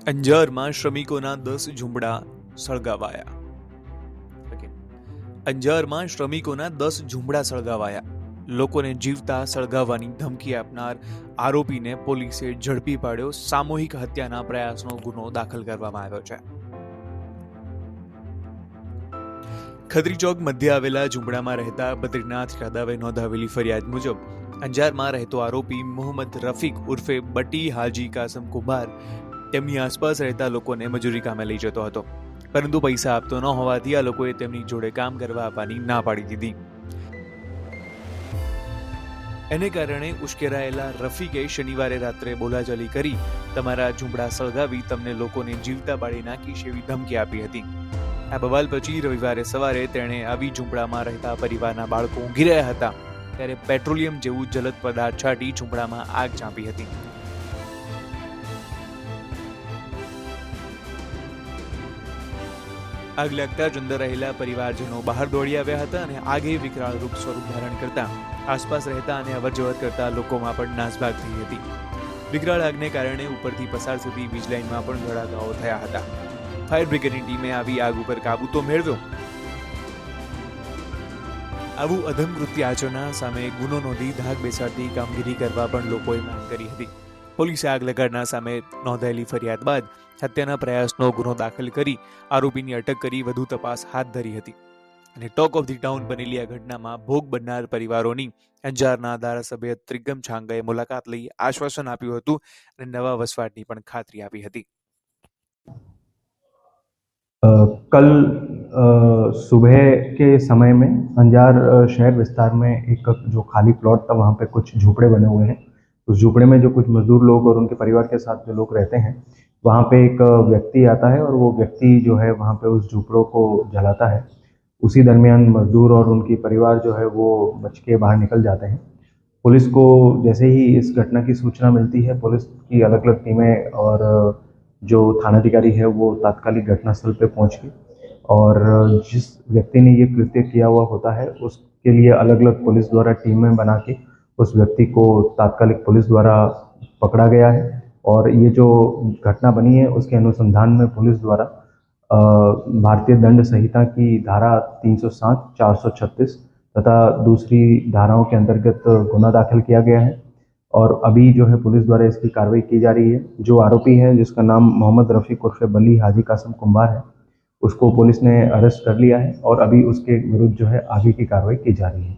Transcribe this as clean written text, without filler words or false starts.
અંજારમાં શ્રમિકોના 10 ઝૂંપડા સળગાવાયા. અંજારમાં શ્રમિકોના 10 ઝૂંપડા સળગાવાયા. લોકોને જીવતા સળગાવવાની ધમકી આપનાર આરોપીને પોલીસે ઝડપી પાડ્યો. સામૂહિક હત્યાના પ્રયાસનો ગુનો દાખલ કરવામાં આવ્યો છે. ખત્રી ચોક મધ્ય આવેલા ઝૂંપડામાં રહેતા બદ્રીનાથ યાદવે નોંધાવેલી ફરિયાદ મુજબ અંજારમાં રહેતો આરોપી મોહમ્મદ રફીક ઉર્ફે બટી હાજી કાસમ કુંભાર તેમની આસપાસ રહેતા લોકોને મજૂરી કામે લઈ જતો હતો, પરંતુ પૈસા આપતો ન હોવાથી આ લોકોએ તેમની જોડે કામ કરવા આપવાની ના પાડી દીધી. એને કારણે ઉશ્કેરાયેલા રફીકે શનિવારે રાત્રે બોલાચાલી કરી તમારા ઝૂંપડા સળગાવી તમને લોકોને જીવતા બાળી નાખીશ એવી ધમકી આપી હતી. આ બવાલ પછી રવિવારે સવારે તેણે આવી ઝૂંપડામાં રહેતા પરિવારના બાળકો ઊંઘી રહ્યા હતા ત્યારે પેટ્રોલિયમ જેવું જલદ પદાર્થ છાંટી ઝૂંપડામાં આગ ચાંપી હતી. આગ લાગતા જ અંદર રહેલા પરિવારજનો બહાર દોડી આવ્યા હતા અને આગે વિકરાળ રૂપ સ્વરૂપ ધારણ કરતા આસપાસ રહેતા અને અવરજવર કરતા લોકોમાં પણ નાસભાગ થઈ હતી. વિકરાળ આગને કારણે ઉપરથી પસાર થતી વીજ લાઇનમાં પણ ધડાકાઓ થયા હતા. ફાયર બ્રિગેડની ટીમે આવી આગ ઉપર કાબુ તો મેળવ્યો. આવું અધમ કૃત્ય આચરનાર સામે ગુનો નોંધી ધાક બેસાડતી કામગીરી કરવા પણ લોકોએ માંગ કરી હતી. પોલીસે આગ લગાડનાર સામે નોંધાયેલી ફરિયાદ બાદ હત્યાના પ્રયાસનો ગુનો દાખલ કરી આરોપીની અટક કરી વધુ તપાસ હાથ ધરી હતી. અને ટોક ઓફ ધી ટાઉન બનેલી આ ઘટનામાં ભોગ બનનાર પરિવારોની અંજારના ધારાસભ્ય ત્રિગમ છાંગાએ મુલાકાત લઈ આશ્વાસન આપ્યું હતું અને નવા વસવાટની પણ ખાતરી આપી હતી. कल सुबह के समय में अंजार शहर विस्तार में एक जो खाली प्लॉट था वहाँ पे कुछ झोपड़े बने हुए हैं. उस झोपड़े में जो कुछ मजदूर लोग और उनके परिवार के साथ जो लोग रहते हैं, वहाँ पे एक व्यक्ति आता है और वो व्यक्ति जो है वहाँ पे उस झोपड़ों को जलाता है. उसी दरमियान मजदूर और उनकी परिवार जो है वो बच के बाहर निकल जाते हैं. पुलिस को जैसे ही इस घटना की सूचना मिलती है, पुलिस की अलग अलग टीमें और जो थानाधिकारी है वो तात्कालिक घटनास्थल पे पहुंच के और जिस व्यक्ति ने ये कृत्य किया हुआ होता है उसके लिए अलग अलग पुलिस द्वारा टीमें बना के उस व्यक्ति को तात्कालिक पुलिस द्वारा पकड़ा गया है. और ये जो घटना बनी है उसके अनुसंधान में पुलिस द्वारा भारतीय दंड संहिता की धारा 307, 436 तथा दूसरी धाराओं के अंतर्गत गुना दाखिल किया गया है. और अभी जो है पुलिस द्वारा इसकी कार्रवाई की जा रही है. जो आरोपी है जिसका नाम मोहम्मद रफीक उर्फ बली हाजी कासम कुंभार है, उसको पुलिस ने अरेस्ट कर लिया है और अभी उसके विरुद्ध जो है आगे की कार्रवाई की जा रही है.